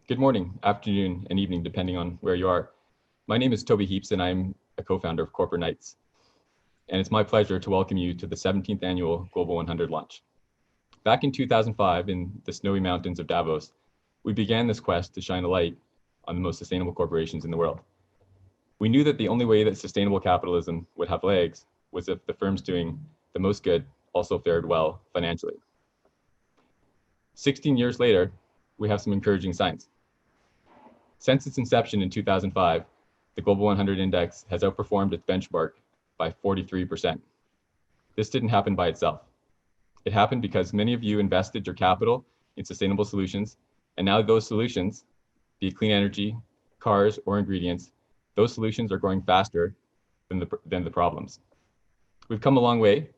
Good morning, afternoon, and evening, depending on where you are. My name is Toby Heaps, and I'm a co-founder of Corporate Knights. And it's my pleasure to welcome you to the 17th annual Global 100 launch. Back in 2005, in the snowy mountains of Davos, we began this quest to shine a light on the most sustainable corporations in the world. We knew that the only way that sustainable capitalism would have legs was if the firms doing the most good also fared well financially. 16 years later, we have some encouraging signs. Since its inception in 2005, the Global 100 Index has outperformed its benchmark by 43%. This didn't happen by itself. It happened because many of you invested your capital in sustainable solutions, and now those solutions, be it clean energy, cars, or ingredients, those solutions are growing faster than the problems. We've come a long way,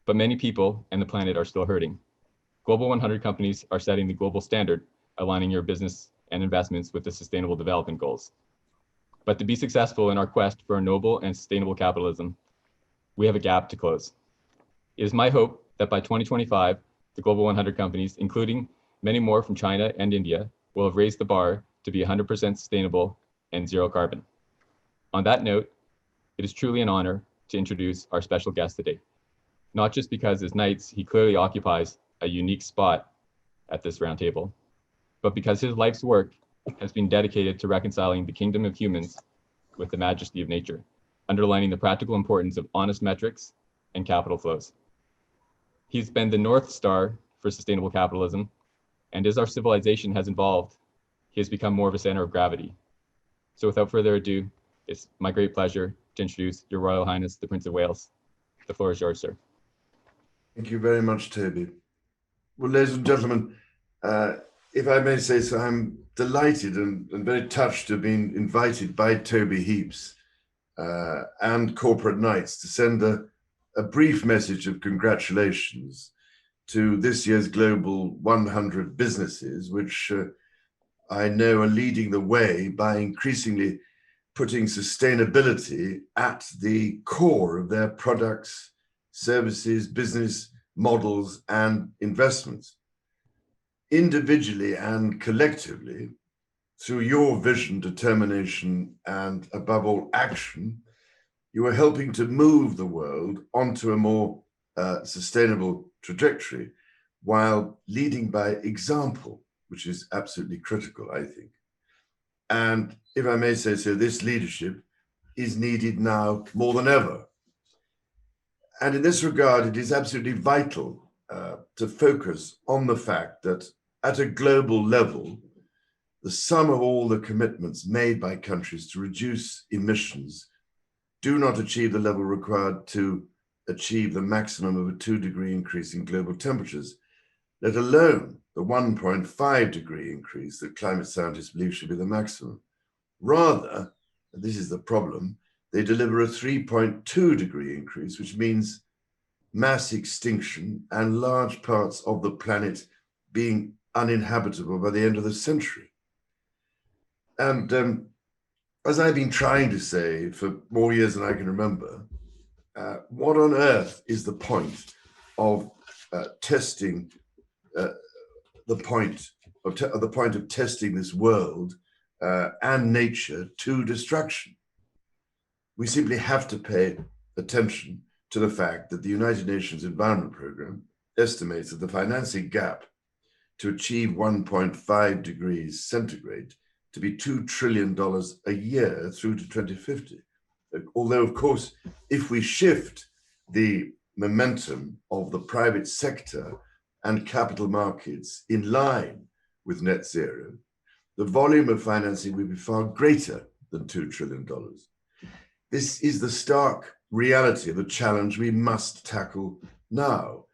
but many people and the planet are still hurting. Global 100 companies are setting the global standard, aligning your business and investments with the Sustainable Development Goals. But to be successful in our quest for a noble and sustainable capitalism, we have a gap to close. It is my hope that by 2025, the Global 100 companies, including many more from China and India, will have raised the bar to be 100% sustainable and zero carbon. On that note, it is truly an honor to introduce our special guest today. Not just because as Knights, he clearly occupies a unique spot at this roundtable, but because his life's work has been dedicated to reconciling the kingdom of humans with the majesty of nature, underlining the practical importance of honest metrics and capital flows. He's been the North Star for sustainable capitalism, and as our civilization has evolved, he has become more of a center of gravity. So without further ado, it's my great pleasure to introduce Your Royal Highness, the Prince of Wales. The floor is yours, sir. Thank you very much, Toby. Well, ladies and gentlemen, if I may say so, I'm delighted and very touched to have been invited by Toby Heaps and Corporate Knights to send a brief message of congratulations to this year's Global 100 businesses, which I know are leading the way by increasingly putting sustainability at the core of their products, services, business models, and investments. Individually and collectively, through your vision, determination, and above all action, you are helping to move the world onto a more sustainable trajectory while leading by example, which is absolutely critical, I think. And if I may say so, this leadership is needed now more than ever. And in this regard, it is absolutely vital to focus on the fact that at a global level, the sum of all the commitments made by countries to reduce emissions do not achieve the level required to achieve the maximum of a 2-degree increase in global temperatures, let alone the 1.5-degree increase that climate scientists believe should be the maximum. Rather, and this is the problem, they deliver a 3.2-degree increase, which means mass extinction and large parts of the planet being uninhabitable by the end of the century. And as I've been trying to say for more years than I can remember, what on earth is the point of testing the point of testing this world and nature to destruction? We simply have to pay attention to the fact that the United Nations Environment Programme estimates that the financing gap to achieve 1.5 degrees centigrade to be $2 trillion a year through to 2050. Although, of course, if we shift the momentum of the private sector and capital markets in line with net zero, the volume of financing will be far greater than $2 trillion. This is the stark reality of the challenge we must tackle now.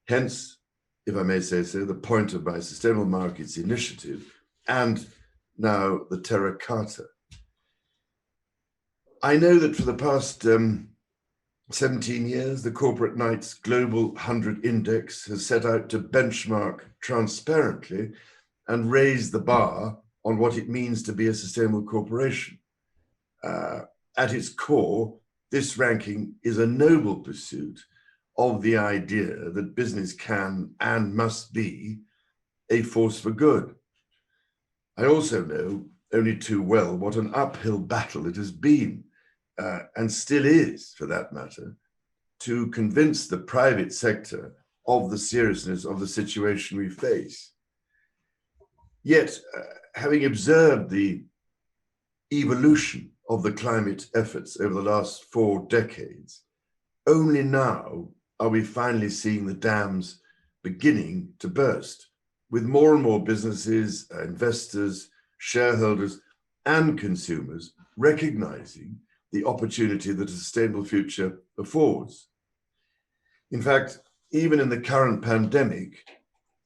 Hence, if I may say so, the point of my Sustainable Markets Initiative and now the Terra Carta. I know that for the past 17 years, the Corporate Knights Global 100 Index has set out to benchmark transparently and raise the bar on what it means to be a sustainable corporation. At its core, this ranking is a noble pursuit of the idea that business can and must be a force for good. I also know only too well what an uphill battle it has been, and still is for that matter, to convince the private sector of the seriousness of the situation we face. Yet, having observed the evolution of the climate efforts over the last 4 decades, only now are we finally seeing the dams beginning to burst, with more and more businesses, investors, shareholders, and consumers recognizing the opportunity that a sustainable future affords. In fact, even in the current pandemic,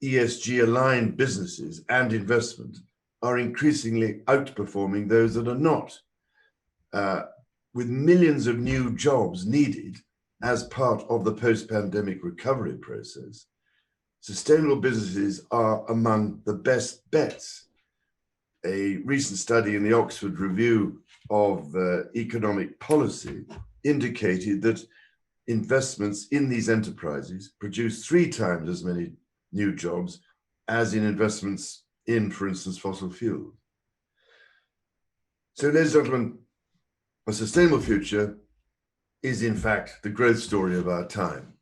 ESG-aligned businesses and investment are increasingly outperforming those that are not, with millions of new jobs needed as part of the post-pandemic recovery process. Sustainable businesses are among the best bets. A recent study in the Oxford Review of Economic Policy indicated that investments in these enterprises produce 3 times as many new jobs as in investments in, for instance, fossil fuels. So, ladies and gentlemen, a sustainable future is in fact the growth story of our time.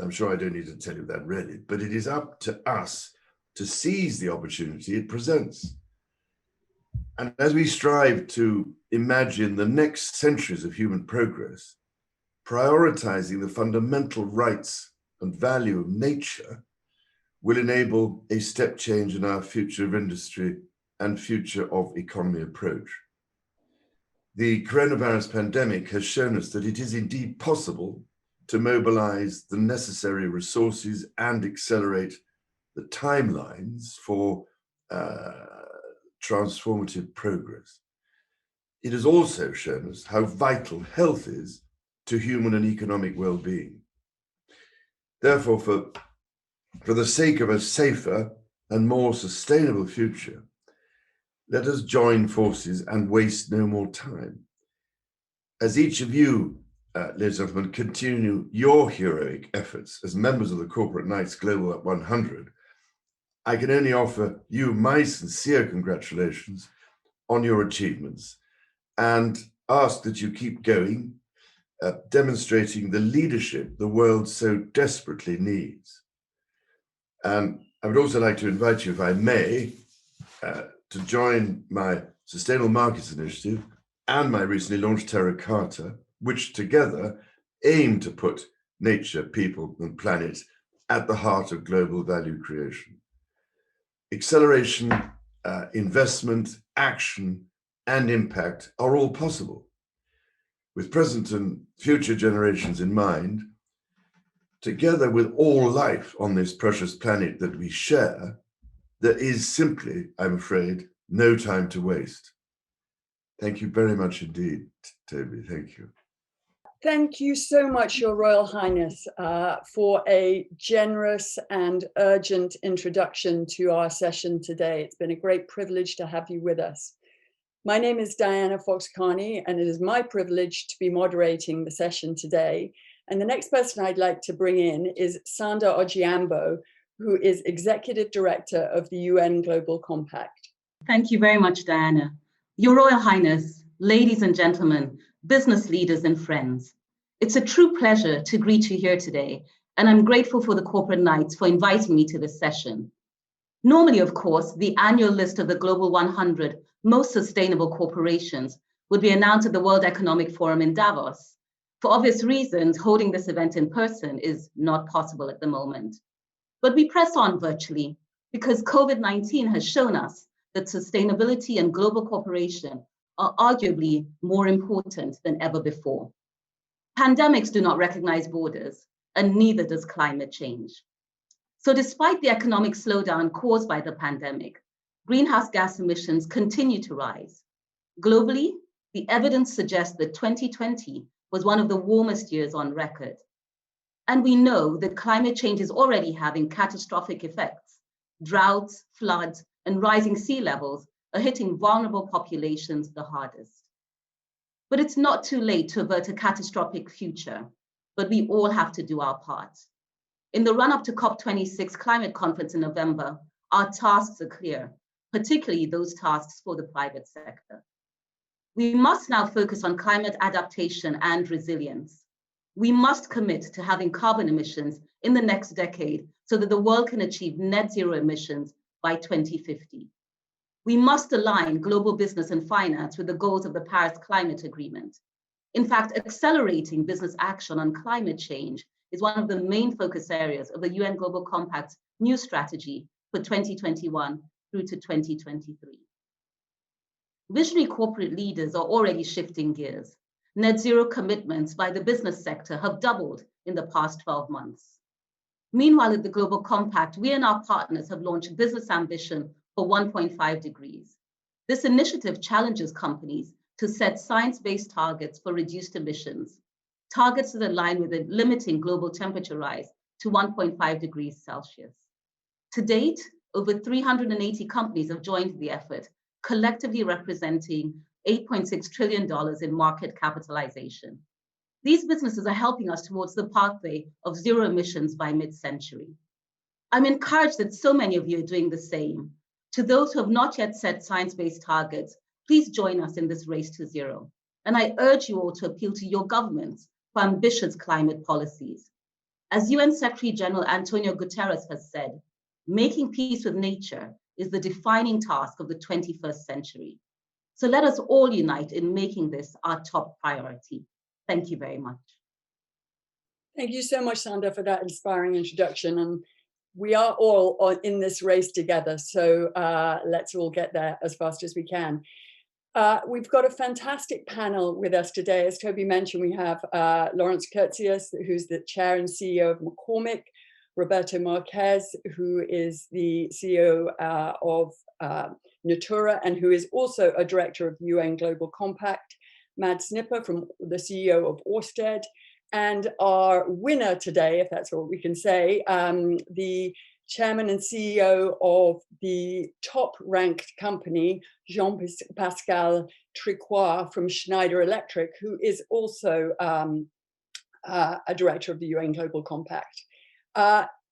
I'm sure I don't need to tell you that really, but it is up to us to seize the opportunity it presents. And as we strive to imagine the next centuries of human progress, prioritizing the fundamental rights and value of nature will enable a step change in our future of industry and future of economy approach. The coronavirus pandemic has shown us that it is indeed possible to mobilize the necessary resources and accelerate the timelines for transformative progress. It has also shown us how vital health is to human and economic well-being. Therefore, for the sake of a safer and more sustainable future, let us join forces and waste no more time. As each of you, ladies and gentlemen, continue your heroic efforts as members of the Corporate Knights Global 100, I can only offer you my sincere congratulations on your achievements and ask that you keep going, demonstrating the leadership the world so desperately needs. And I would also like to invite you, if I may, to join my Sustainable Markets Initiative and my recently launched Terra Carta, which together aim to put nature, people, and planet at the heart of global value creation. Acceleration, investment, action, and impact are all possible. With present and future generations in mind, together with all life on this precious planet that we share, there is simply, I'm afraid, no time to waste. Thank you very much indeed, Toby. Thank you. Thank you so much, Your Royal Highness, for a generous and urgent introduction to our session today. It's been a great privilege to have you with us. My name is Diana Fox Carney, and it is my privilege to be moderating the session today. And the next person I'd like to bring in is Sanda Ojiambo, who is Executive Director of the UN Global Compact. Thank you very much, Diana. Your Royal Highness, ladies and gentlemen, business leaders and friends, it's a true pleasure to greet you here today, and I'm grateful for the Corporate Knights for inviting me to this session. Normally, of course, the annual list of the Global 100 most sustainable corporations would be announced at the World Economic Forum in Davos. For obvious reasons, holding this event in person is not possible at the moment. But we press on virtually because COVID-19 has shown us that sustainability and global cooperation are arguably more important than ever before. Pandemics do not recognize borders, and neither does climate change. So despite the economic slowdown caused by the pandemic, greenhouse gas emissions continue to rise. Globally, the evidence suggests that 2020 was one of the warmest years on record. And we know that climate change is already having catastrophic effects. Droughts, floods, and rising sea levels are hitting vulnerable populations the hardest. But it's not too late to avert a catastrophic future, but we all have to do our part. In the run-up to COP26 climate conference in November, our tasks are clear. particularly those tasks for the private sector. We must now focus on climate adaptation and resilience. We must commit to having carbon emissions in the next decade so that the world can achieve net zero emissions by 2050. We must align global business and finance with the goals of the Paris Climate Agreement. In fact, accelerating business action on climate change is one of the main focus areas of the UN Global Compact's new strategy for 2021 through to 2023. Visionary corporate leaders are already shifting gears. Net zero commitments by the business sector have doubled in the past 12 months. Meanwhile, at the Global Compact, we and our partners have launched Business Ambition for 1.5 degrees. This initiative challenges companies to set science-based targets for reduced emissions, targets that align with limiting global temperature rise to 1.5 degrees Celsius. To date, over 380 companies have joined the effort, collectively representing $8.6 trillion in market capitalization. These businesses are helping us towards the pathway of zero emissions by mid-century. I'm encouraged that so many of you are doing the same. To those who have not yet set science-based targets, please join us in this race to zero. And I urge you all to appeal to your governments for ambitious climate policies. As UN Secretary General Antonio Guterres has said, making peace with nature is the defining task of the 21st century. So let us all unite in making this our top priority. Thank you very much. Thank you so much, Sanda, for that inspiring introduction. And we are all in this race together. So let's all get there as fast as we can. We've got a fantastic panel with us today. As Toby mentioned, we have Lawrence Kurzius, who's the chair and CEO of McCormick, Roberto Marques, who is the CEO of Natura, and who is also a director of UN Global Compact, Mads Snipper, from the CEO of Ørsted, and our winner today, if that's what we can say, the chairman and CEO of the top-ranked company, Jean-Pascal Tricoire from Schneider Electric, who is also a director of the UN Global Compact.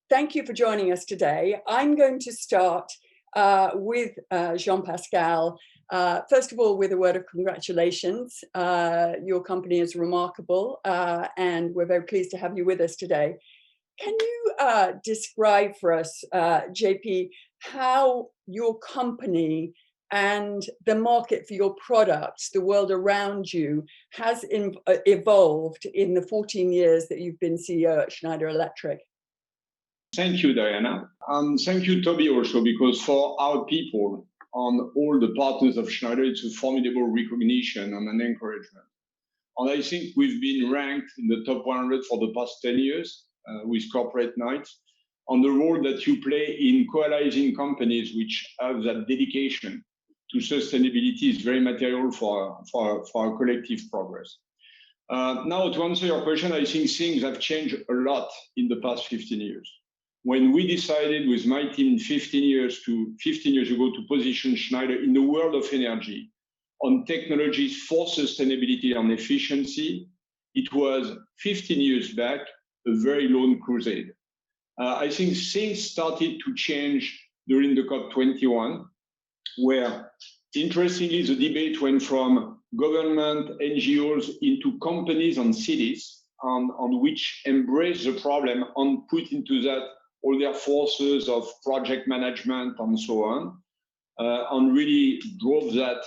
Thank you for joining us today. I'm going to start with Jean-Pascal. First of all, with a word of congratulations. Your company is remarkable, and we're very pleased to have you with us today. Can you describe for us, JP, how your company and the market for your products, the world around you, has evolved in the 14 years that you've been CEO at Schneider Electric? Thank you, Diana. And thank you, Toby, also, because for our people and all the partners of Schneider, it's a formidable recognition and an encouragement. And I think we've been ranked in the top 100 for the past 10 years with Corporate Knights on the role that you play in coalescing companies which have that dedication to sustainability is very material for our collective progress. Now, to answer your question, I think things have changed a lot in the past 15 years. When we decided with my team 15 years ago to position Schneider in the world of energy on technologies for sustainability and efficiency, it was 15 years back a very lone crusade. I think things started to change during the COP21, where interestingly the debate went from government, NGOs into companies and cities on which embrace the problem and put into that all their forces of project management and so on, and really drove that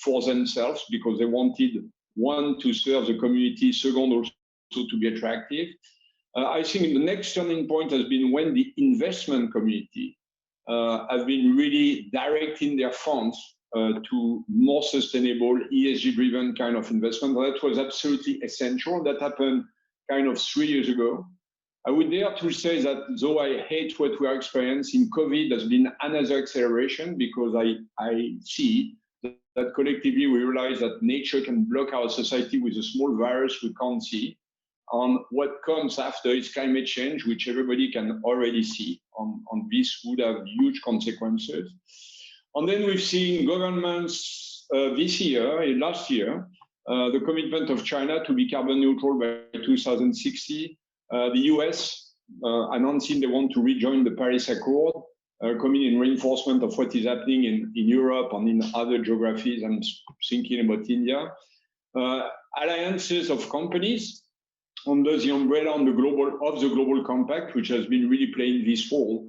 for themselves because they wanted, one, to serve the community, second, also to be attractive. I think the next turning point has been when the investment community have been really directing their funds to more sustainable, ESG-driven kind of investment. That was absolutely essential. That happened kind of 3 years ago. I would dare to say that though I hate what we are experiencing, COVID has been another acceleration because I see that collectively we realize that nature can block our society with a small virus we can't see. And what comes after is climate change, which everybody can already see. On this would have huge consequences. And then we've seen governments last year, the commitment of China to be carbon neutral by 2060. The US announcing they want to rejoin the Paris Accord. coming in reinforcement of what is happening in Europe and in other geographies. I'm thinking about India. Alliances of companies under the umbrella of the Global Compact, which has been really playing this role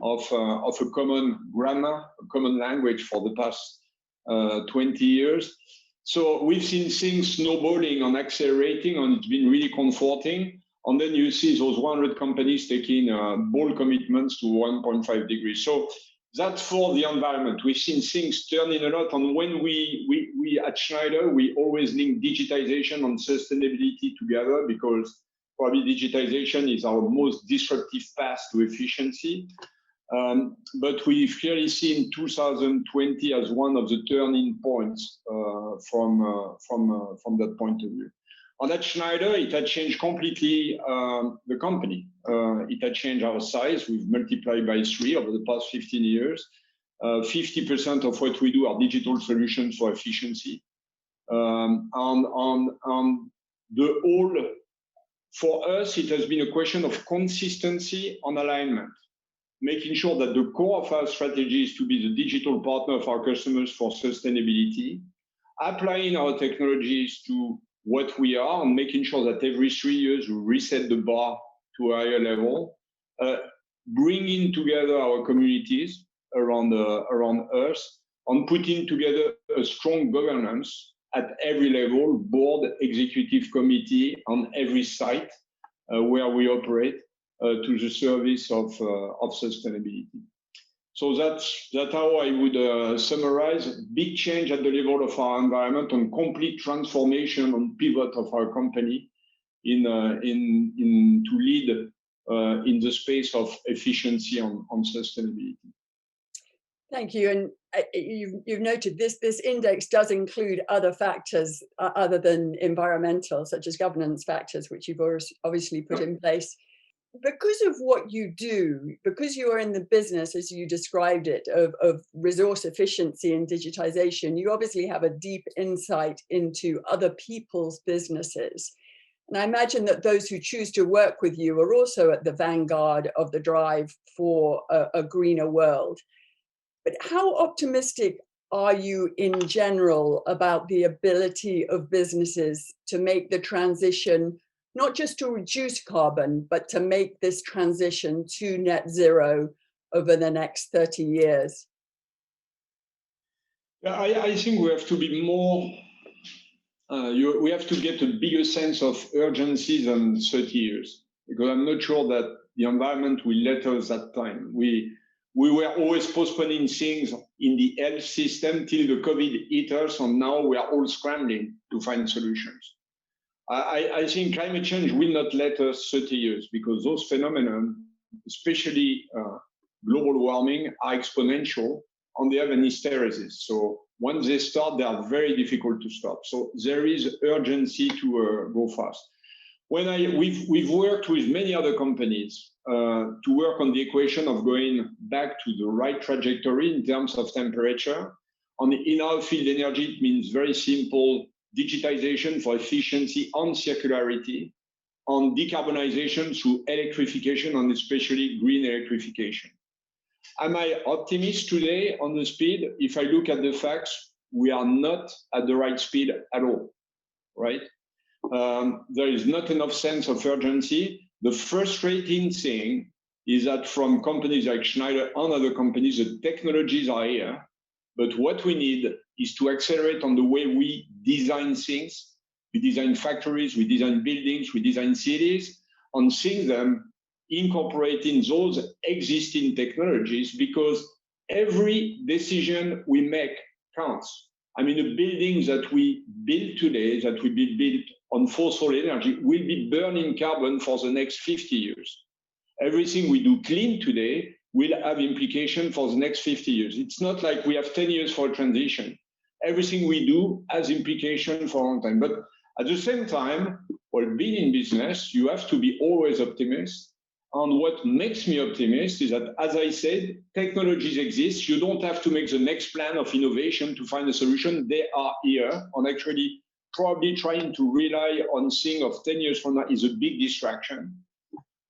of a common grammar, a common language for the past 20 years. So we've seen things snowballing and accelerating, and it's been really comforting. And then you see those 100 companies taking bold commitments to 1.5 degrees. So that's for the environment. We've seen things turning a lot. And when we at Schneider, we always link digitization and sustainability together, because probably digitization is our most disruptive path to efficiency. But we've clearly seen 2020 as one of the turning points from that point of view. And at Schneider, it had changed completely the company. It had changed our size. We've multiplied by 3 over the past 15 years. 50% of what we do are digital solutions for efficiency. And the whole, for us, it has been a question of consistency and alignment, making sure that the core of our strategy is to be the digital partner of our customers for sustainability, applying our technologies to what we are, and making sure that every 3 years we reset the bar to a higher level, bringing together our communities around Earth, and putting together a strong governance at every level, board, executive committee, on every site where we operate, to the service of sustainability. So that's how I would summarize. Big change at the level of our environment, and complete transformation and pivot of our company in to lead in the space of efficiency on sustainability. Thank you. And you've noted this index does include other factors other than environmental, such as governance factors, which you've obviously put in place. Because of what you do, because you are in the business, as you described it, of resource efficiency and digitization, you obviously have a deep insight into other people's businesses. And I imagine that those who choose to work with you are also at the vanguard of the drive for a greener world. But how optimistic are you in general about the ability of businesses to make the transition, not just to reduce carbon, but to make this transition to net zero over the next 30 years? I think we have to be more, we have to get a bigger sense of urgency than 30 years, because I'm not sure that the environment will let us that time. We were always postponing things in the health system till the COVID hit us, and now we are all scrambling to find solutions. I think climate change will not let us 30 years, because those phenomena, especially global warming, are exponential, and they have an hysteresis. So once they start, they are very difficult to stop. So there is urgency to go fast. We've worked with many other companies to work on the equation of going back to the right trajectory in terms of temperature. In our field, energy, it means very simple: digitization for efficiency and circularity, on decarbonization through electrification, and especially green electrification. Am I optimist today on the speed? If I look at the facts, we are not at the right speed at all, right? There is not enough sense of urgency. The frustrating thing is that from companies like Schneider and other companies, the technologies are here, but what we need is to accelerate on the way we design things. We design factories, we design buildings, we design cities, and seeing them incorporating those existing technologies, because every decision we make counts. I mean, the buildings that we build today, that will be built on fossil energy, will be burning carbon for the next 50 years. Everything we do clean today will have implication for the next 50 years. It's not like we have 10 years for a transition. Everything we do has implication for a long time. But at the same time, while being in business, you have to be always optimist. And what makes me optimist is that, as I said, technologies exist. You don't have to make the next plan of innovation to find a solution. They are here. And actually, probably trying to rely on things of 10 years from now is a big distraction.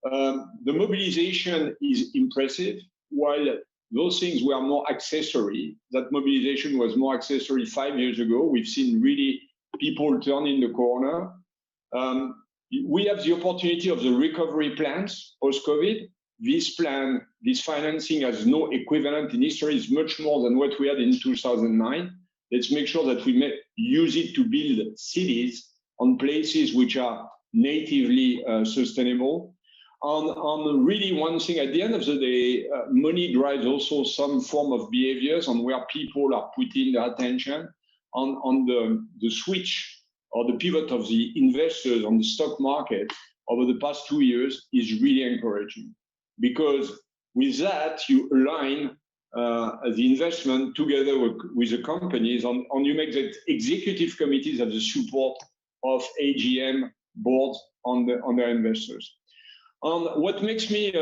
The mobilization is impressive. while those things were more accessory, that mobilization was more accessory 5 years ago, we've seen really people turning the corner. We have the opportunity of the recovery plans post-COVID. This plan, this financing has no equivalent in history. It's much more than what we had in 2009. Let's make sure that we use it to build cities on places which are natively sustainable. On really one thing, at the end of the day, money drives also some form of behaviors on where people are putting their attention on the switch or the pivot of the investors on the stock market over the past 2 years is really encouraging, because with that you align the investment together with the companies and you make the executive committees have the support of AGM boards on their investors. What makes me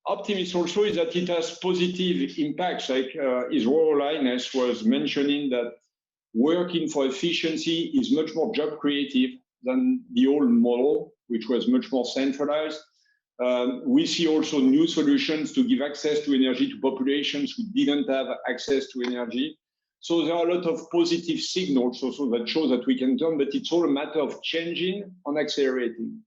optimist also is that it has positive impacts, like His Royal Highness was mentioning that working for efficiency is much more job creative than the old model, which was much more centralized. We see also new solutions to give access to energy to populations who didn't have access to energy. So there are a lot of positive signals also that show that we can turn, but it's all a matter of changing and accelerating.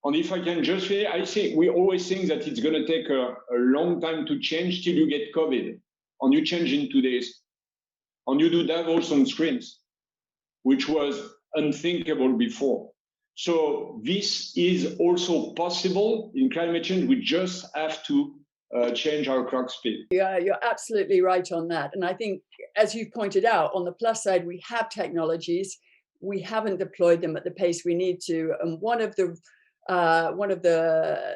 And if I can just say, I think we always think that it's going to take a long time to change till you get COVID, and you change in 2 days. And you do Davos on screens, which was unthinkable before. So this is also possible in climate change. We just have to change our clock speed. Yeah, you're absolutely right on that. And I think, as you pointed out, on the plus side, we have technologies. We haven't deployed them at the pace we need to. And one of the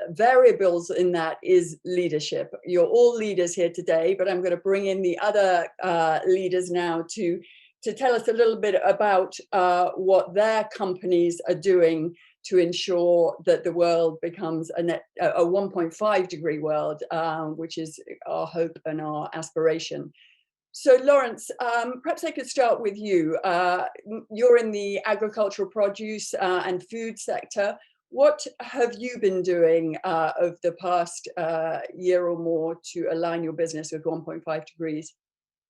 variables in that is leadership. You're all leaders here today, but I'm going to bring in the other leaders now to tell us a little bit about what their companies are doing to ensure that the world becomes a 1.5 degree world, which is our hope and our aspiration. So Lawrence, perhaps I could start with you. You're in the agricultural produce and food sector. What have you been doing over the past year or more to align your business with 1.5 degrees?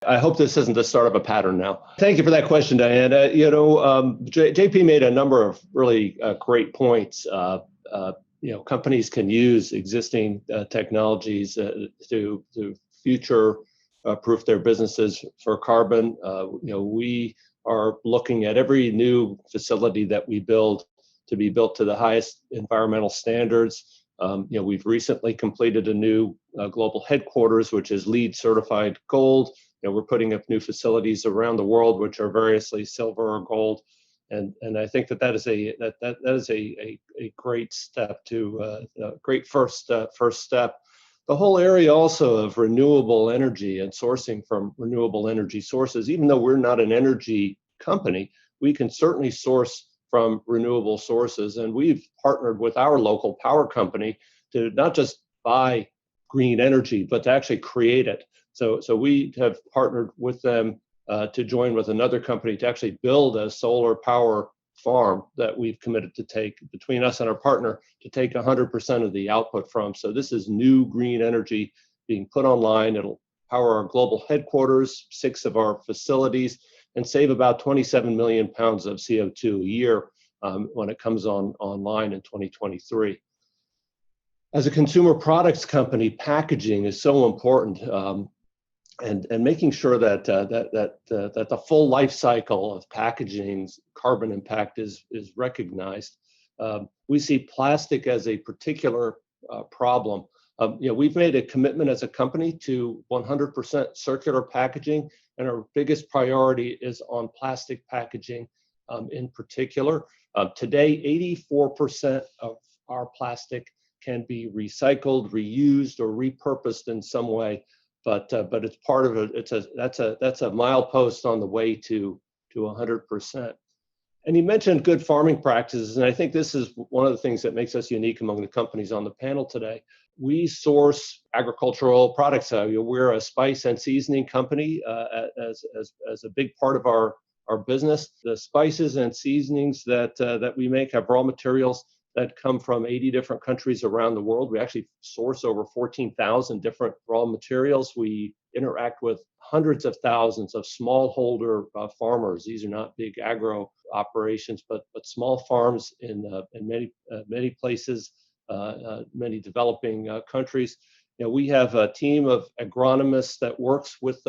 I hope this isn't the start of a pattern now. Thank you for that question, Diana. JP made a number of really great points. Companies can use existing technologies to future-proof their businesses for carbon. We are looking at every new facility that we build to be built to the highest environmental standards. We've recently completed a new global headquarters, which is LEED certified gold. We're putting up new facilities around the world, which are variously silver or gold, and I think that is a great step to a great first step. The whole area also of renewable energy and sourcing from renewable energy sources. Even though we're not an energy company, we can certainly source from renewable sources, and we've partnered with our local power company to not just buy green energy, but to actually create it. So we have partnered with them to join with another company to actually build a solar power farm that we've committed to take between us and our partner to take 100% of the output from. So this is new green energy being put online. It'll power our global headquarters, 6 of our facilities, and save about 27 million pounds of CO2 a year when it comes online in 2023. As a consumer products company, packaging is so important, and making sure that the full life cycle of packaging's carbon impact is recognized. We see plastic as a particular problem. We've made a commitment as a company to 100% circular packaging, and our biggest priority is on plastic packaging in particular. Today, 84% of our plastic can be recycled, reused, or repurposed in some way, but it's part of it. That's a milepost on the way to 100%. And you mentioned good farming practices, and I think this is one of the things that makes us unique among the companies on the panel today. We source agricultural products. We're a spice and seasoning company as a big part of our business. The spices and seasonings that we make have raw materials that come from 80 different countries around the world. We actually source over 14,000 different raw materials. We interact with hundreds of thousands of smallholder farmers. These are not big agro operations, but small farms in many places, many developing countries. You know, we have a team of agronomists that works with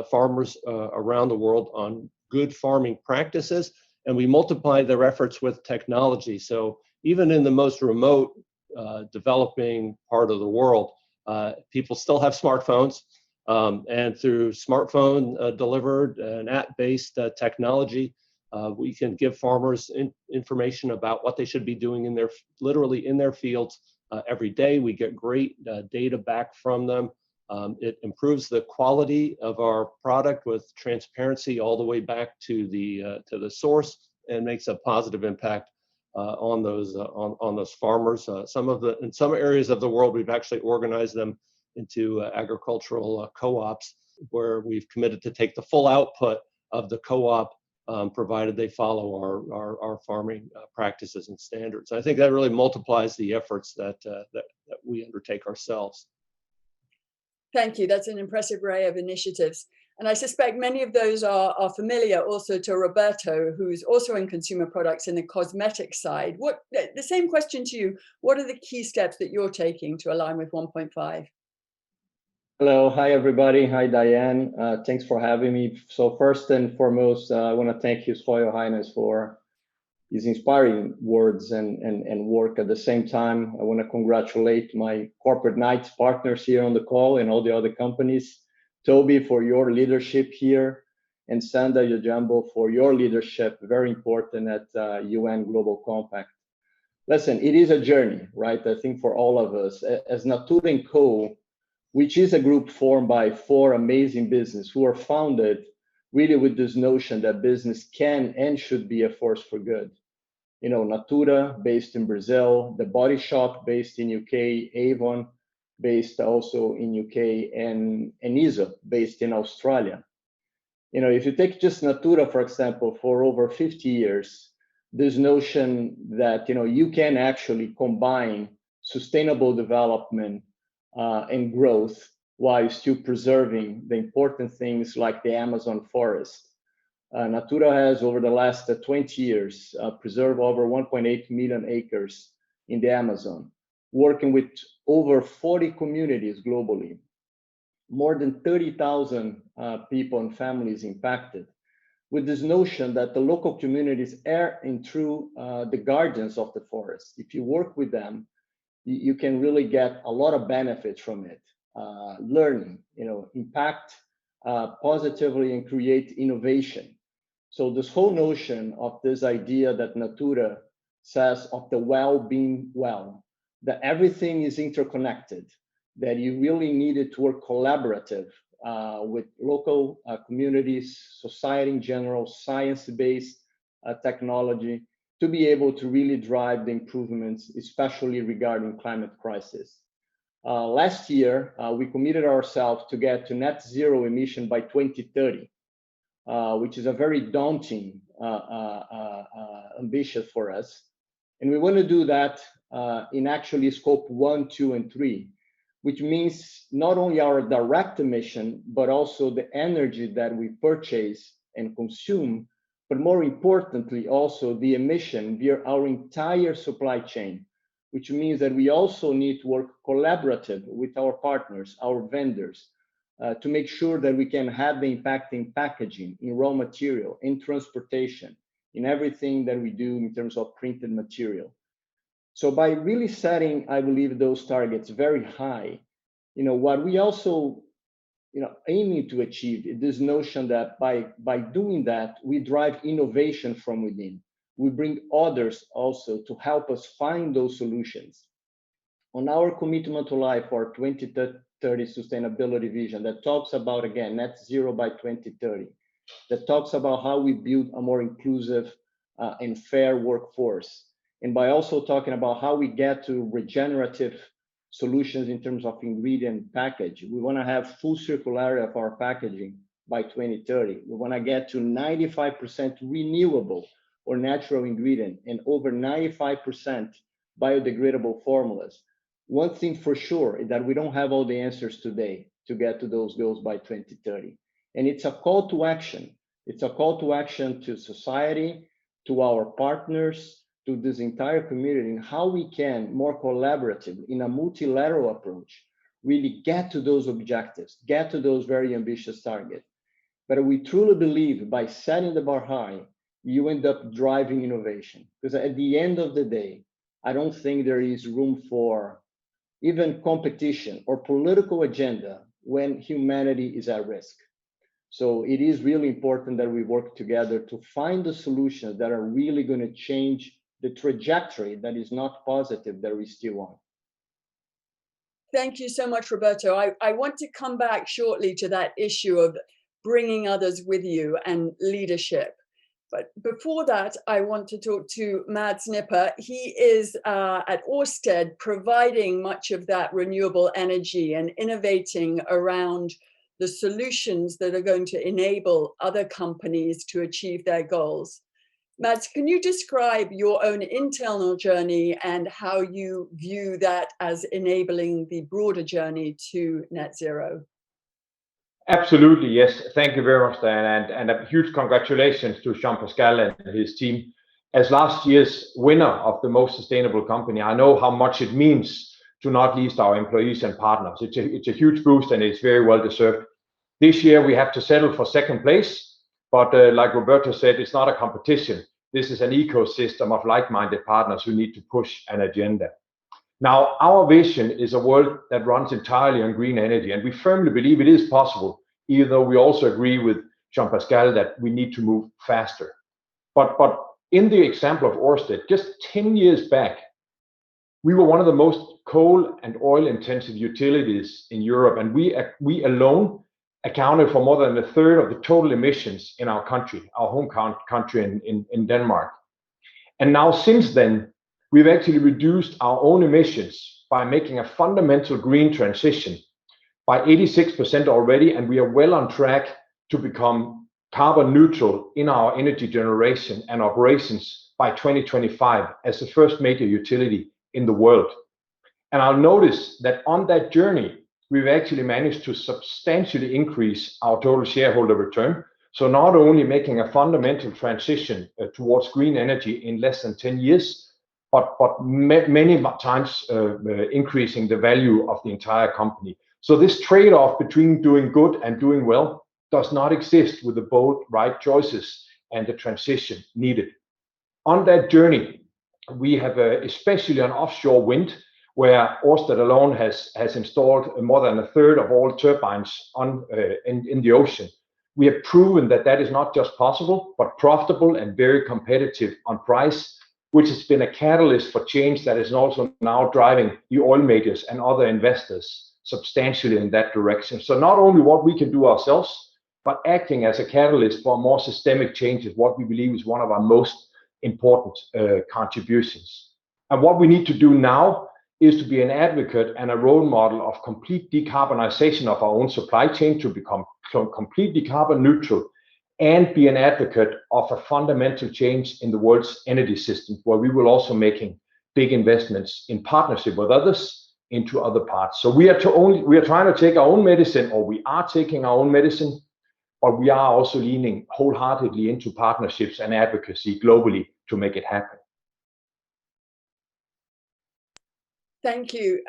farmers around the world on good farming practices, and we multiply their efforts with technology. So even in the most remote developing part of the world, people still have smartphones, and through smartphone delivered and app-based technology, we can give farmers information about what they should be doing literally in their fields every day. We get great data back from them. It improves the quality of our product with transparency all the way back to the source, and makes a positive impact on those farmers. In some areas of the world, we've actually organized them into agricultural co-ops, where we've committed to take the full output of the co-op, provided they follow our farming practices and standards. I think that really multiplies the efforts that we undertake ourselves. Thank you. That's an impressive array of initiatives. And I suspect many of those are familiar also to Roberto, who's also in consumer products in the cosmetic side. The same question to you, what are the key steps that you're taking to align with 1.5? Hello, hi everybody. Hi Diane. Thanks for having me. So first and foremost, I want to thank His Royal Highness for his inspiring words and work. At the same time, I want to congratulate my corporate Knights partners here on the call and all the other companies. Toby, for your leadership here, and Sanda, Ojiambo, for your leadership, very important at UN Global Compact. Listen, it is a journey, right? I think for all of us, as Natura & Co., which is a group formed by 4 amazing businesses who are founded really with this notion that business can and should be a force for good. You know, Natura, based in Brazil, The Body Shop, based in UK, Avon, based also in UK, and Aesop, based in Australia. You know, if you take just Natura, for example, for over 50 years, this notion that, you know, you can actually combine sustainable development and growth while still preserving the important things like the Amazon forest. Natura has, over the last 20 years, preserved over 1.8 million acres in the Amazon, working with over 40 communities globally, more than 30,000 people and families impacted, with this notion that the local communities are in true the guardians of the forest. If you work with them, you can really get a lot of benefits from it. Learning, you know, impact positively and create innovation. So this whole notion of this idea that Natura says of the well being well, that everything is interconnected, that you really needed to work collaborative with local communities, society in general, science-based technology, to be able to really drive the improvements, especially regarding climate crisis. Last year, we committed ourselves to get to net zero emission by 2030, which is a very daunting ambition for us. And we want to do that in actually scope 1, 2, and 3, which means not only our direct emission, but also the energy that we purchase and consume, but more importantly, also the emission via our entire supply chain, which means that we also need to work collaborative with our partners, our vendors, to make sure that we can have the impact in packaging, in raw material, in transportation, in everything that we do in terms of printed material. So by really setting, I believe, those targets very high, you know, what we also, you know, aiming to achieve is this notion that by doing that, we drive innovation from within. We bring others also to help us find those solutions. On our commitment to life, our 2030 sustainability vision that talks about, again, net zero by 2030, that talks about how we build a more inclusive and fair workforce. And by also talking about how we get to regenerative solutions in terms of ingredient package. We want to have full circularity of our packaging by 2030. We want to get to 95% renewable or natural ingredient and over 95% biodegradable formulas. One thing for sure is that we don't have all the answers today to get to those goals by 2030. And it's a call to action. It's a call to action to society, to our partners, to this entire community, and how we can more collaboratively in a multilateral approach really get to those objectives, get to those very ambitious targets. But we truly believe by setting the bar high, you end up driving innovation. Because at the end of the day, I don't think there is room for even competition or political agenda when humanity is at risk. So it is really important that we work together to find the solutions that are really going to change the trajectory that is not positive that we still on. Thank you so much, Roberto. I want to come back shortly to that issue of bringing others with you and leadership. But before that, I want to talk to Mads Nipper. He is at Ørsted providing much of that renewable energy and innovating around the solutions that are going to enable other companies to achieve their goals. Mads, can you describe your own internal journey and how you view that as enabling the broader journey to net zero? Absolutely, yes. Thank you very much, Diana, and a huge congratulations to Jean-Pascal and his team. As last year's winner of the most sustainable company, I know how much it means to not least our employees and partners. It's a huge boost and it's very well deserved. This year we have to settle for second place, but like Roberto said, it's not a competition. This is an ecosystem of like-minded partners who need to push an agenda. Now, our vision is a world that runs entirely on green energy, and we firmly believe it is possible, even though we also agree with Jean-Pascal that we need to move faster. But in the example of Ørsted, just 10 years back, we were one of the most coal and oil-intensive utilities in Europe, and we alone accounted for more than a third of the total emissions in our country, our home country in Denmark. And now since then, we've actually reduced our own emissions by making a fundamental green transition by 86% already, and we are well on track to become carbon neutral in our energy generation and operations by 2025 as the first major utility in the world. And I'll notice that on that journey, we've actually managed to substantially increase our total shareholder return. So not only making a fundamental transition towards green energy in less than 10 years, but many times increasing the value of the entire company. So this trade-off between doing good and doing well does not exist with the both right choices and the transition needed. On that journey, we have especially on offshore wind, where Ørsted alone has installed more than a third of all turbines in the ocean. We have proven that that is not just possible, but profitable and very competitive on price, which has been a catalyst for change that is also now driving the oil majors and other investors substantially in that direction. So not only what we can do ourselves, but acting as a catalyst for more systemic change is what we believe is one of our most important contributions. And what we need to do now is to be an advocate and a role model of complete decarbonization of our own supply chain to become completely carbon neutral, and be an advocate of a fundamental change in the world's energy system, where we will also making big investments in partnership with others into other parts. So we are trying to take our own medicine, or we are taking our own medicine, but we are also leaning wholeheartedly into partnerships and advocacy globally to make it happen. Thank you.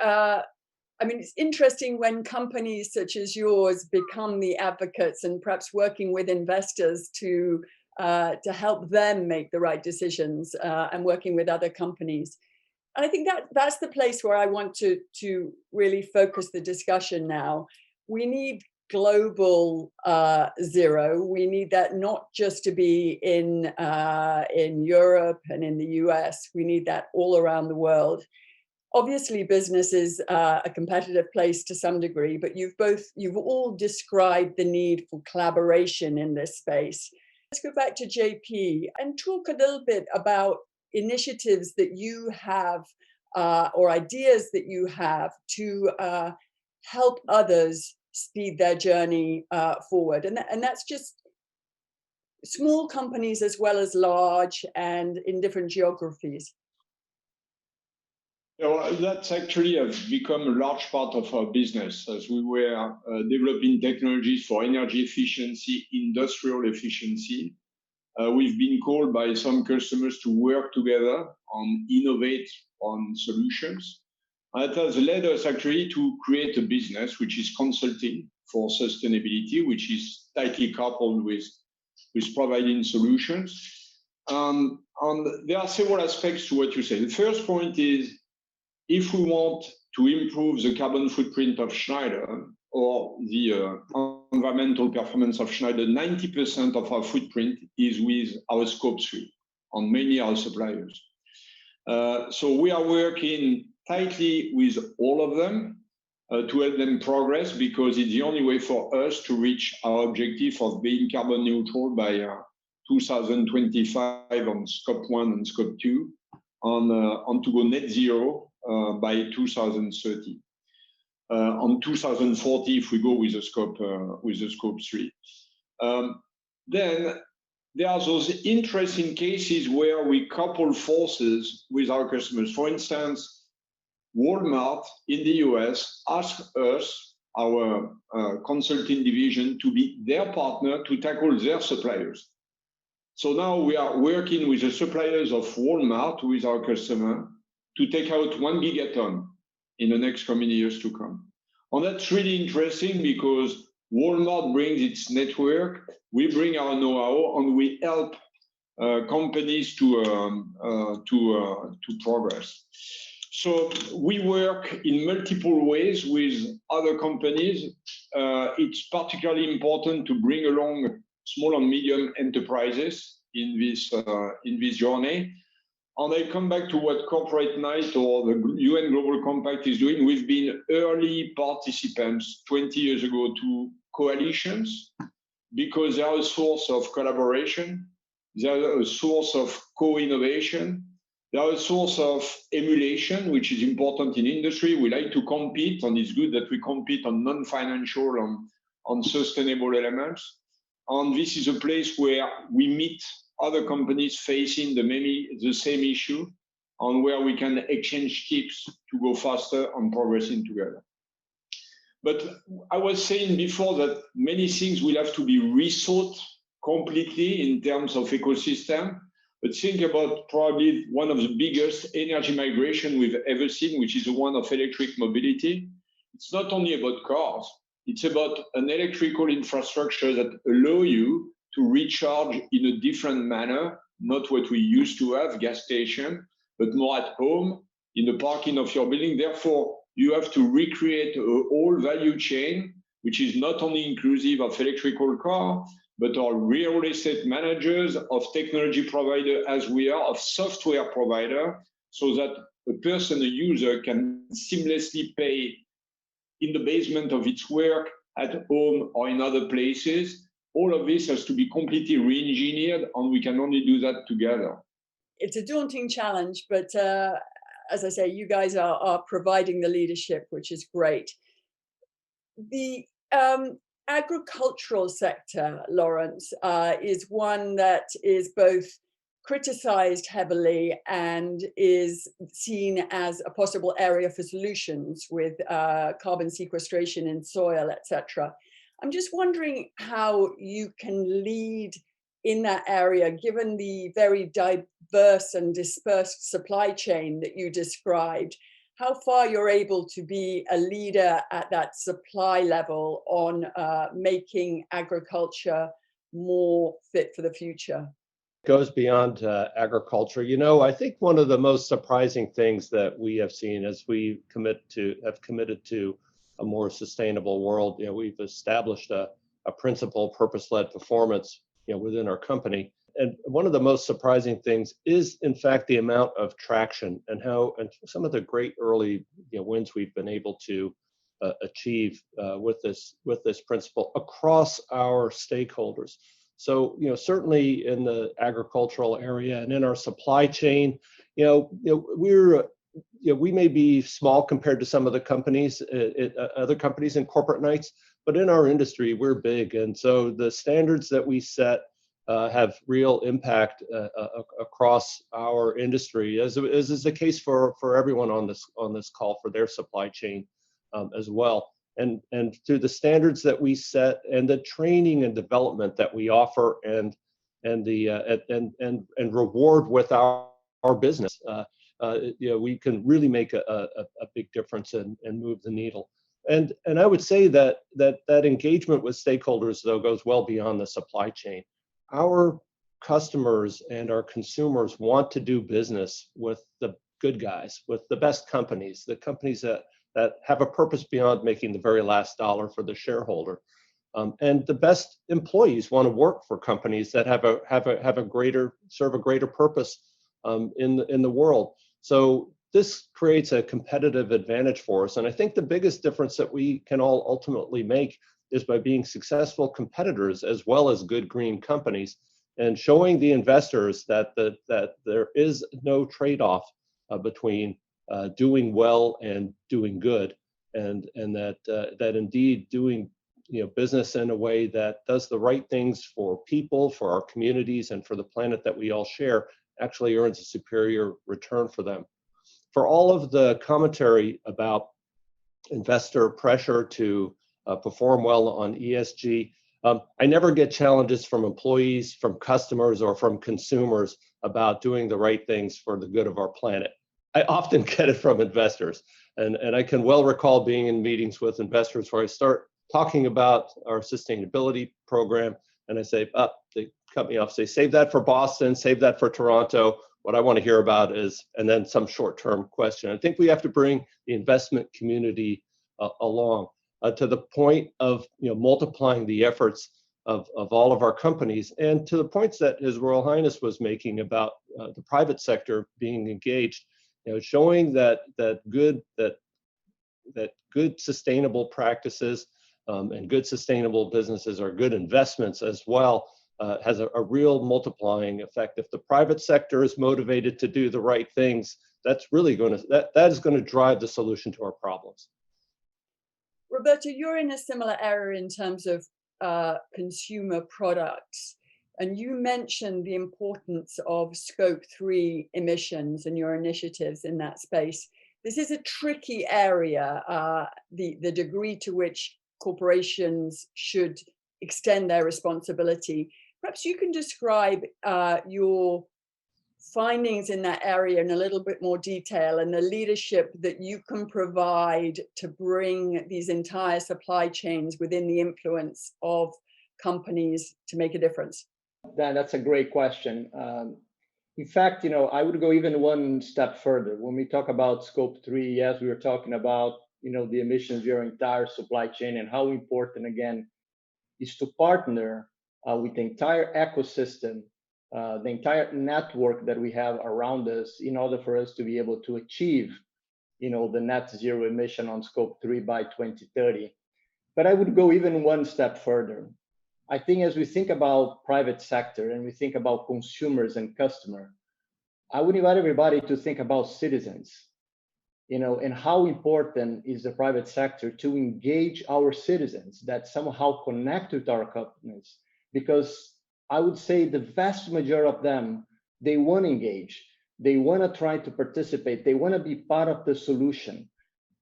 I mean, it's interesting when companies such as yours become the advocates and perhaps working with investors to help them make the right decisions and working with other companies. And I think that's the place where I want to really focus the discussion now. We need global zero. We need that not just to be in Europe and in the US. We need that all around the world. Obviously, business is a competitive place to some degree, but you've all described the need for collaboration in this space. Let's go back to JP and talk a little bit about initiatives that you have or ideas that you have to help others speed their journey forward. And that's just small companies as well as large and in different geographies? That's actually become a large part of our business as we were developing technologies for energy efficiency, industrial efficiency. We've been called by some customers to work together on innovate on solutions. That has led us actually to create a business which is consulting for sustainability, which is tightly coupled with providing solutions. And there are several aspects to what you say. The first point is, if we want to improve the carbon footprint of Schneider or the environmental performance of Schneider, 90% of our footprint is with our scope 3 on many our suppliers. So we are working tightly with all of them to help them progress, because it's the only way for us to reach our objective of being carbon neutral by 2025 on scope 1 and scope 2, on to go net zero by 2030. On 2040, if we go with the scope 3. Then there are those interesting cases where we couple forces with our customers. For instance, Walmart in the US asked us, our consulting division, to be their partner to tackle their suppliers. So now we are working with the suppliers of Walmart, who is our customer, to take out 1 gigaton in the next coming years to come. And that's really interesting because Walmart brings its network, we bring our know-how, and we help companies to progress. So we work in multiple ways with other companies. It's particularly important to bring along small and medium enterprises in this journey. And I come back to what Corporate Night or the UN Global Compact is doing. We've been early participants 20 years ago to coalitions because they are a source of collaboration, they are a source of co-innovation, they are a source of emulation, which is important in industry. We like to compete, and it's good that we compete on non-financial, on sustainable elements. And this is a place where we meet other companies facing the same issue, and where we can exchange tips to go faster and progressing together. But I was saying before that many things will have to be rethought completely in terms of ecosystem. But think about probably one of the biggest energy migration we've ever seen, which is the one of electric mobility. It's not only about cars, it's about an electrical infrastructure that allow you to recharge in a different manner, not what we used to have, gas station, but more at home, in the parking of your building. Therefore, you have to recreate a whole value chain, which is not only inclusive of electrical car, but our real estate managers, of technology provider as we are, of software provider, so that a person, a user, can seamlessly pay in the basement of its work, at home, or in other places. All of this has to be completely re-engineered, and we can only do that together. It's a daunting challenge, but as I say, you guys are providing the leadership, which is great. The agricultural sector, Lawrence, is one that is both criticized heavily and is seen as a possible area for solutions with carbon sequestration in soil, etc. I'm just wondering how you can lead in that area, given the very diverse and dispersed supply chain that you described, how far you're able to be a leader at that supply level on making agriculture more fit for the future. Goes beyond agriculture. You know, I think one of the most surprising things that we have seen as we have committed to a more sustainable world, you know, we've established a principle, purpose-led performance, you know, within our company. And one of the most surprising things is, in fact, the amount of traction and some of the great early, you know, wins we've been able to achieve with this principle across our stakeholders. So, you know, certainly in the agricultural area and in our supply chain, we may be small compared to some of the companies, other companies in corporate nights, but in our industry, we're big. And so the standards that we set have real impact across our industry, as is the case for everyone on this call for their supply chain as well. And through the standards that we set and the training and development that we offer and reward with our business, we can really make a big difference and move the needle. And I would say that engagement with stakeholders, though, goes well beyond the supply chain. Our customers and our consumers want to do business with the good guys, with the best companies, the companies that have a purpose beyond making the very last dollar for the shareholder. And the best employees want to work for companies that serve a greater purpose in the world. So this creates a competitive advantage for us. And I think the biggest difference that we can all ultimately make is by being successful competitors as well as good green companies, and showing the investors that there is no trade-off between doing well and doing good, and that indeed doing business in a way that does the right things for people, for our communities, and for the planet that we all share actually earns a superior return for them. For all of the commentary about investor pressure to perform well on ESG, I never get challenges from employees, from customers, or from consumers about doing the right things for the good of our planet. I often get it from investors. And I can well recall being in meetings with investors where I start talking about our sustainability program, and I say, they cut me off, say, save that for Boston, save that for Toronto. What I want to hear about is, and then some short-term question. I think we have to bring the investment community along to the point of multiplying the efforts of all of our companies, and to the points that His Royal Highness was making about the private sector being engaged, showing that good sustainable practices and good sustainable businesses are good investments as well, has a real multiplying effect. If the private sector is motivated to do the right things, that's really that is going to drive the solution to our problems. Roberto, you're in a similar area in terms of consumer products, and you mentioned the importance of Scope 3 emissions and your initiatives in that space. This is a tricky area, the degree to which corporations should extend their responsibility. Perhaps you can describe your findings in that area in a little bit more detail, and the leadership that you can provide to bring these entire supply chains within the influence of companies to make a difference. Dan, that's a great question. In fact, I would go even one step further. When we talk about Scope 3, yes, we were talking about the emissions of your entire supply chain, and how important, again, is to partner with the entire ecosystem, the entire network that we have around us, in order for us to be able to achieve, the net zero emission on Scope 3 by 2030. But I would go even one step further. I think as we think about private sector and we think about consumers and customer, I would invite everybody to think about citizens, and how important is the private sector to engage our citizens that somehow connect with our companies, because I would say the vast majority of them, they want to engage, they want to try to participate, they want to be part of the solution.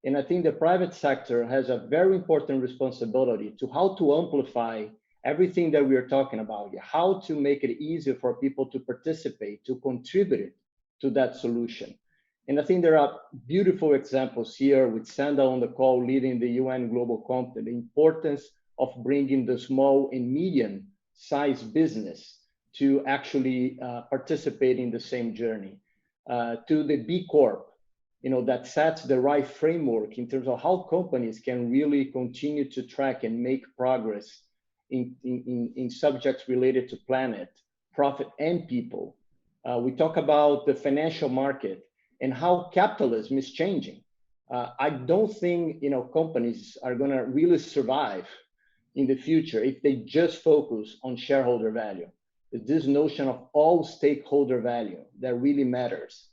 And I think the private sector has a very important responsibility to how to amplify everything that we are talking about, how to make it easier for people to participate, to contribute to that solution. And I think there are beautiful examples here with Sanda on the call leading the UN Global Compact, the importance of bringing the small and medium sized business to actually participate in the same journey, to the B Corp, that sets the right framework in terms of how companies can really continue to track and make progress in subjects related to planet, profit, and people. We talk about the financial market and how capitalism is changing. I don't think companies are going to really survive in the future if they just focus on shareholder value. It's this notion of all stakeholder value that really matters.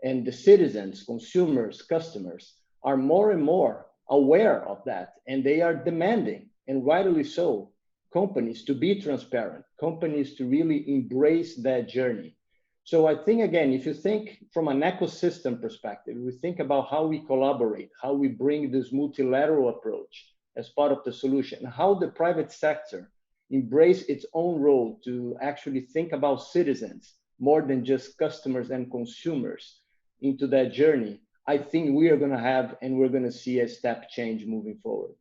And the citizens, consumers, customers are more and more aware of that, and they are demanding, and rightly so, companies to be transparent, companies to really embrace that journey. So I think, again, if you think from an ecosystem perspective, we think about how we collaborate, how we bring this multilateral approach as part of the solution, how the private sector embrace its own role to actually think about citizens more than just customers and consumers into that journey. I think we are going to have, and we're going to see a step change moving forward.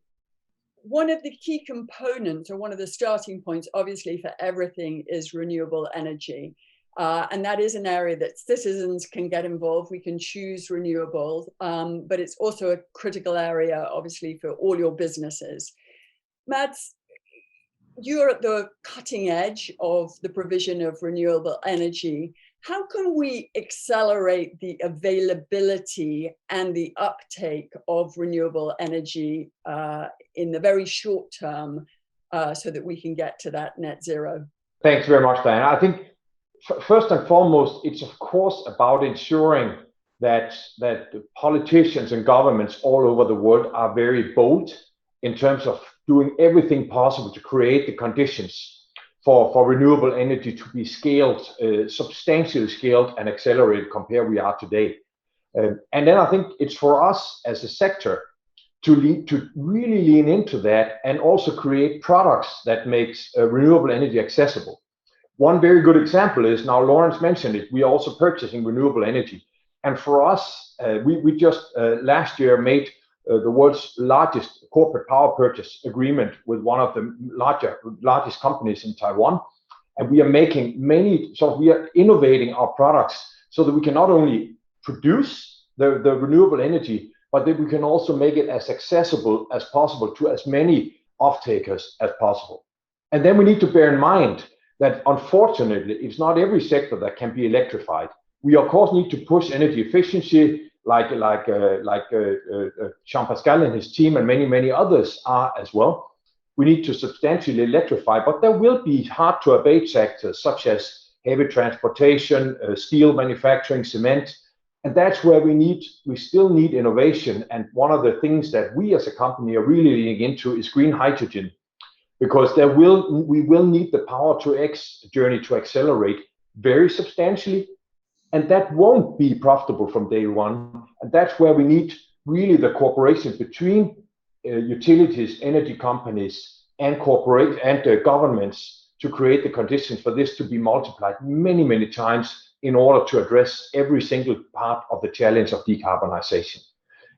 One of the key components, or one of the starting points, obviously, for everything is renewable energy. And that is an area that citizens can get involved. We can choose renewables, but it's also a critical area, obviously, for all your businesses. Mads, you're at the cutting edge of the provision of renewable energy. How can we accelerate the availability and the uptake of renewable energy in the very short term so that we can get to that net zero? Thanks very much, Diana. I think first and foremost, it's of course about ensuring that the politicians and governments all over the world are very bold in terms of doing everything possible to create the conditions for renewable energy to be scaled, substantially scaled and accelerated compared we are today. And then I think it's for us as a sector to really lean into that and also create products that makes renewable energy accessible. One very good example is, now Lawrence mentioned it, we are also purchasing renewable energy. And for us, we just last year made the world's largest corporate power purchase agreement with one of the largest companies in Taiwan. And we are making we are innovating our products so that we can not only produce the renewable energy, but that we can also make it as accessible as possible to as many off-takers as possible. And then we need to bear in mind that unfortunately, it's not every sector that can be electrified. We of course need to push energy efficiency, like Jean-Pascal and his team and many others are as well. We need to substantially electrify, but there will be hard to abate sectors such as heavy transportation, steel manufacturing, cement, and that's where we still need innovation. And one of the things that we as a company are really leaning into is green hydrogen, because we will need the power to X journey to accelerate very substantially. And that won't be profitable from day one. And that's where we need really the cooperation between utilities, energy companies, and governments to create the conditions for this to be multiplied many times in order to address every single part of the challenge of decarbonization.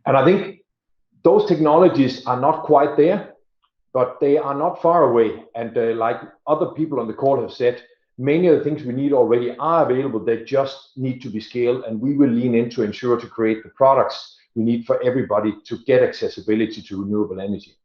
And I think those technologies are not quite there, but they are not far away. And like other people on the call have said, many of the things we need already are available. They just need to be scaled, and we will lean in to ensure to create the products we need for everybody to get accessibility to renewable energy.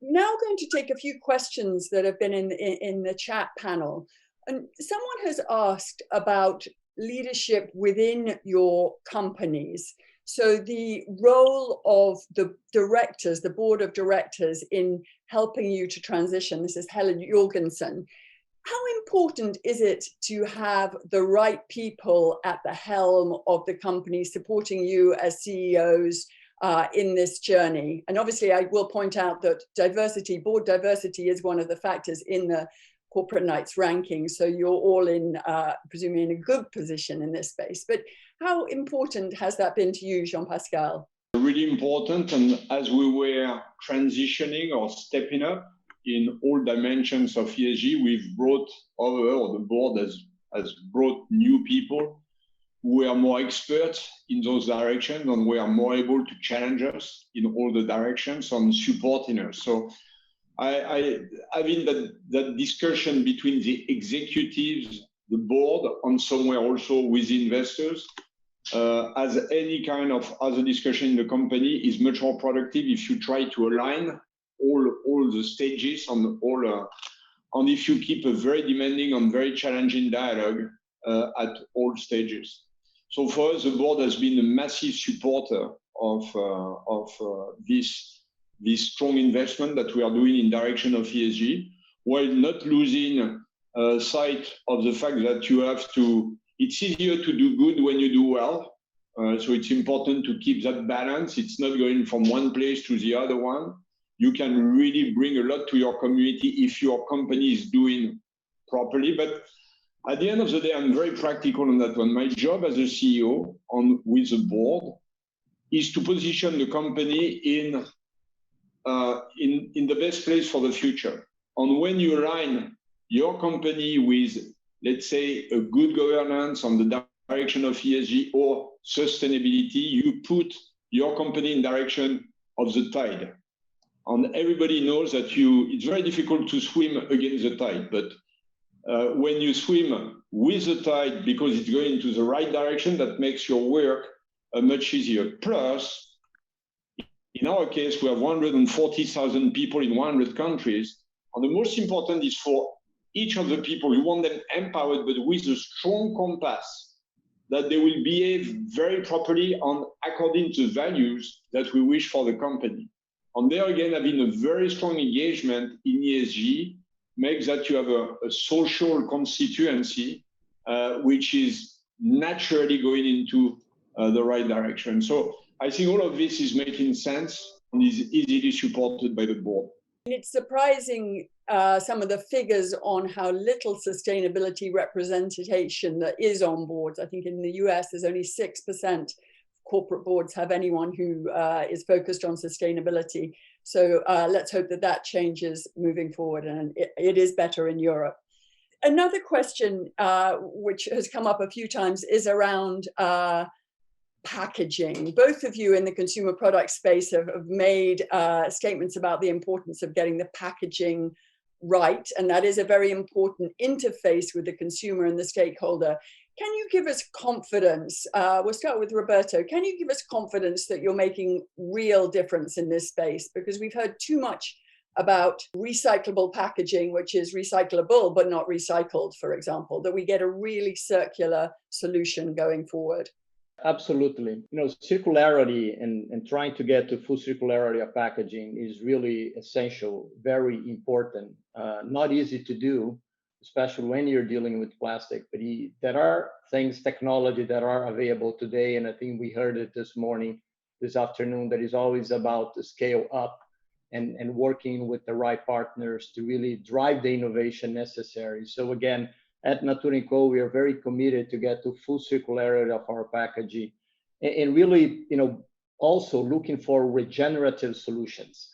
Now I'm going to take a few questions that have been in the chat panel. And someone has asked about leadership within your companies. So the role of the directors, the board of directors, in helping you to transition. This is Helen Jorgensen. How important is it to have the right people at the helm of the company supporting you as CEOs in this journey? And obviously, I will point out that board diversity is one of the factors in the Corporate Knights ranking. So you're all presumably in a good position in this space. But how important has that been to you, Jean-Pascal? Really important. And as we were transitioning or stepping up in all dimensions of ESG, we've brought over, or the board has brought new people who are more experts in those directions and we are more able to challenge us in all the directions and supporting us. So I mean that discussion between the executives, the board, and somewhere also with investors, as any kind of other discussion in the company, is much more productive if you try to align all the stages and if you keep a very demanding and very challenging dialogue at all stages. So for us, the board has been a massive supporter of this strong investment that we are doing in direction of ESG, while not losing sight of the fact that it's easier to do good when you do well. So it's important to keep that balance. It's not going from one place to the other one. you can really bring a lot to your community if your company is doing properly. But at the end of the day, I'm very practical on that one. My job as a CEO with the board is to position the company in the best place for the future. And when you align your company with, let's say, a good governance on the direction of ESG or sustainability, you put your company in direction of the tide. And everybody knows that it's very difficult to swim against the tide, but when you swim with the tide because it's going into the right direction, that makes your work much easier. Plus, in our case, we have 140,000 people in 100 countries. And the most important is for each of the people, you want them empowered, but with a strong compass that they will behave very properly and according to values that we wish for the company. And there again, having a very strong engagement in ESG makes that you have a social constituency, which is naturally going into the right direction. So I think all of this is making sense and is easily supported by the board. It's surprising some of the figures on how little sustainability representation that is on boards. I think in the US, there's only 6% corporate boards have anyone who is focused on sustainability. So let's hope that that changes moving forward, and it is better in Europe. Another question which has come up a few times is around packaging. Both of you in the consumer product space have made statements about the importance of getting the packaging right, and that is a very important interface with the consumer and the stakeholder. Can you give us confidence? We'll start with Roberto. Can you give us confidence that you're making real difference in this space? Because we've heard too much about recyclable packaging, which is recyclable but not recycled, for example, that we get a really circular solution going forward. Absolutely. Circularity and trying to get to full circularity of packaging is really essential, very important, not easy to do, especially when you're dealing with plastic. But there are things, technology that are available today, and I think we heard it this afternoon, that is always about the scale up and working with the right partners to really drive the innovation necessary. So again, at Natura & Co, we are very committed to get to full circularity of our packaging, and really, also looking for regenerative solutions.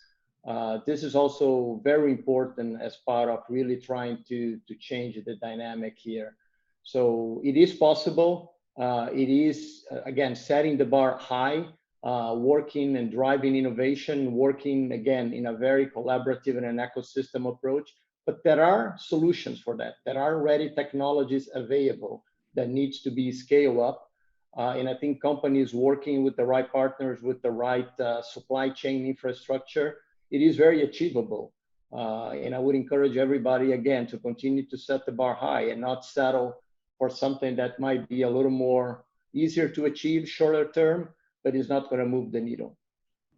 This is also very important as part of really trying to change the dynamic here. So it is possible. It is, again, setting the bar high, working and driving innovation, working, again, in a very collaborative and an ecosystem approach. But there are solutions for that. There are already technologies available that needs to be scaled up. And I think companies working with the right partners, with the right supply chain infrastructure, it is very achievable. And I would encourage everybody, again, to continue to set the bar high and not settle for something that might be a little more easier to achieve shorter term, but is not going to move the needle.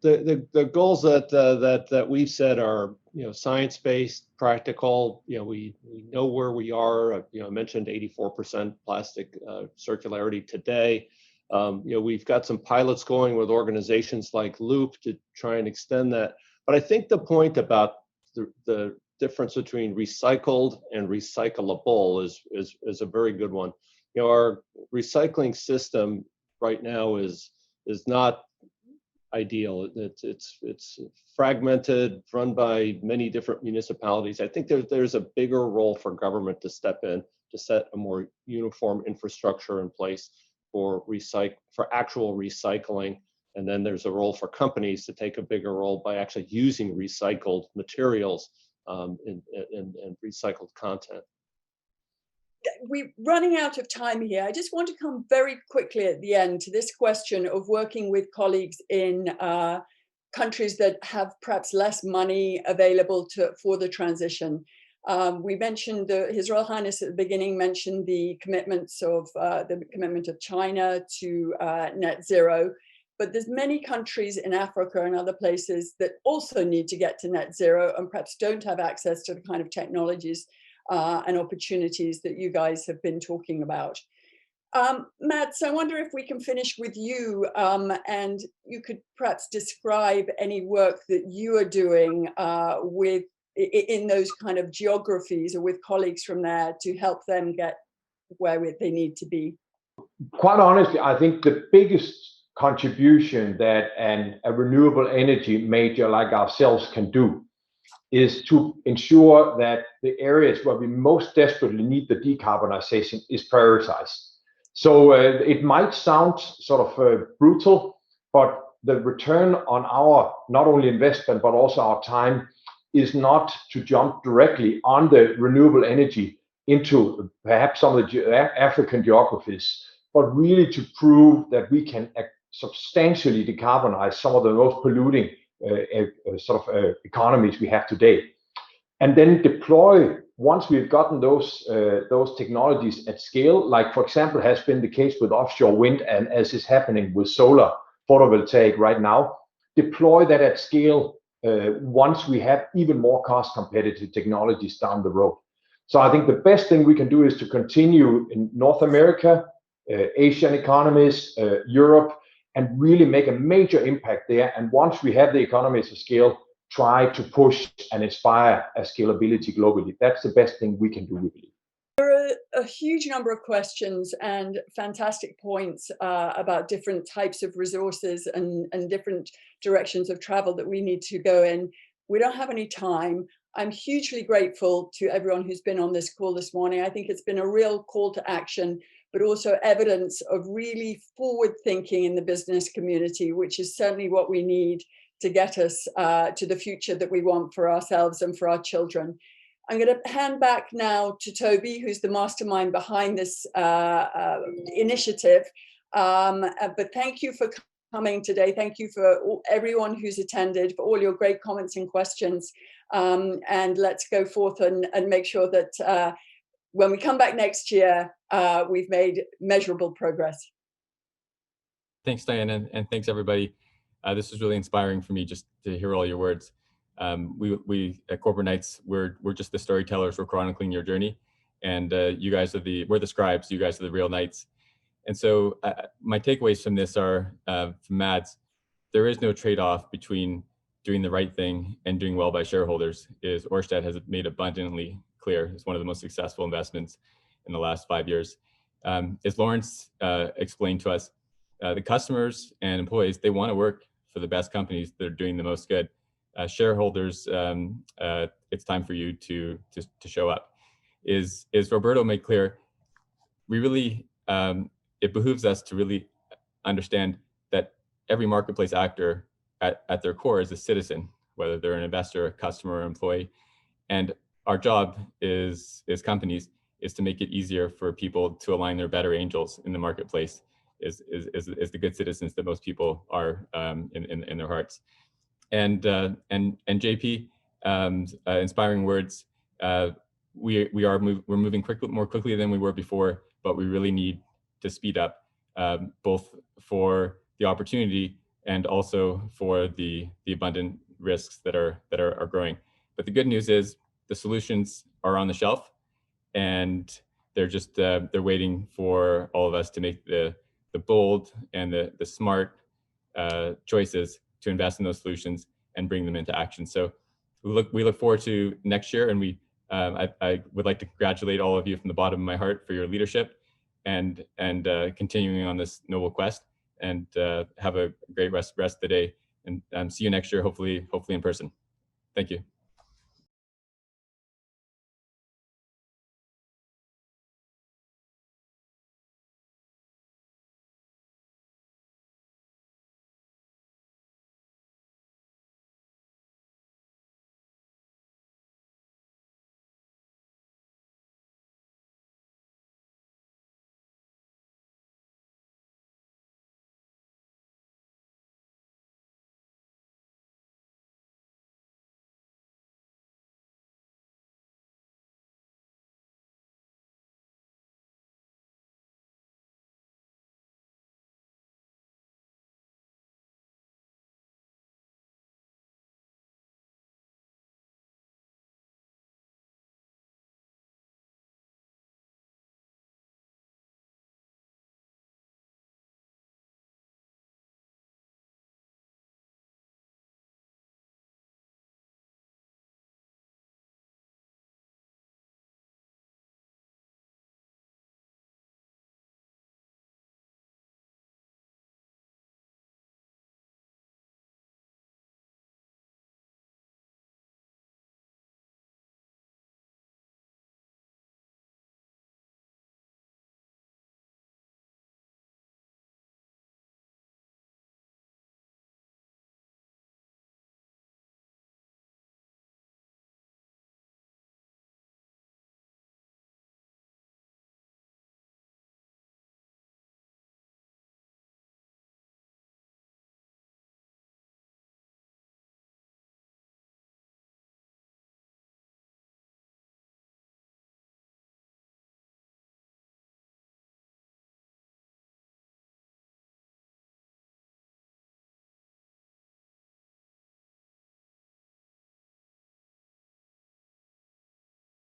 The goals that we've set are science-based, practical. We know where we are. I mentioned 84% plastic circularity today. We've got some pilots going with organizations like Loop to try and extend that. But I think the point about the difference between recycled and recyclable is a very good one. Our recycling system right now is not ideal. It's fragmented, run by many different municipalities. I think there's a bigger role for government to step in to set a more uniform infrastructure in place for actual recycling. And then there's a role for companies to take a bigger role by actually using recycled materials and recycled content. We're running out of time here. I just want to come very quickly at the end to this question of working with colleagues in countries that have perhaps less money available for the transition. We mentioned His Royal Highness at the beginning mentioned the commitment of China to net zero, but there's many countries in Africa and other places that also need to get to net zero and perhaps don't have access to the kind of technologies and opportunities that you guys have been talking about. Mads, I wonder if we can finish with you, and you could perhaps describe any work that you are doing in those kind of geographies or with colleagues from there to help them get where they need to be. Quite honestly, I think the biggest contribution that a renewable energy major like ourselves can do is to ensure that the areas where we most desperately need the decarbonization is prioritized. So it might sound sort of brutal, but the return on our not only investment but also our time is not to jump directly on the renewable energy into perhaps some of the African geographies, but really to prove that we can substantially decarbonize some of the most polluting economies we have today, and then deploy once we've gotten those technologies at scale, like for example has been the case with offshore wind and as is happening with solar photovoltaic right now, deploy that at scale once we have even more cost competitive technologies down the road. So I think the best thing we can do is to continue in North America, Asian economies, Europe, and really make a major impact there. And once we have the economies of scale, try to push and inspire a scalability globally. That's the best thing we can do, we believe. There are a huge number of questions and fantastic points about different types of resources and different directions of travel that we need to go in. We don't have any time. I'm hugely grateful to everyone who's been on this call this morning. I think it's been a real call to action, but also evidence of really forward thinking in the business community, which is certainly what we need to get us to the future that we want for ourselves and for our children. I'm going to hand back now to Toby, who's the mastermind behind this initiative. But thank you for coming today. Thank you for everyone who's attended, for all your great comments and questions. And let's go forth and make sure that when we come back next year, we've made measurable progress. Thanks, Diana, and thanks everybody. This was really inspiring for me just to hear all your words. We at Corporate Knights, we're just the storytellers. We're chronicling your journey, and you guys are we're the scribes. You guys are the real knights. And so my takeaways from this are from Mads. There is no trade-off between doing the right thing and doing well by shareholders. Is Ørsted has made abundantly clear. It's one of the most successful investments in the last 5 years. As Lawrence explained to us, the customers and employees, they want to work for the best companies that are doing the most good. Shareholders, it's time for you to show up. Is Roberto made clear, we really, it behooves us to really understand that every marketplace actor at their core is a citizen, whether they're an investor, a customer, or employee. And our job is companies is to make it easier for people to align their better angels in the marketplace, is the good citizens that most people are in their hearts. And JP, inspiring words. We're moving more quickly than we were before, but we really need to speed up, both for the opportunity and also for the abundant risks that are growing. But the good news is the solutions are on the shelf, and they're just they're waiting for all of us to make the bold and the smart choices to invest in those solutions and bring them into action. So we look forward to next year, and I would like to congratulate all of you from the bottom of my heart for your leadership and continuing on this noble quest. And have a great rest of the day, and see you next year, hopefully in person. Thank you.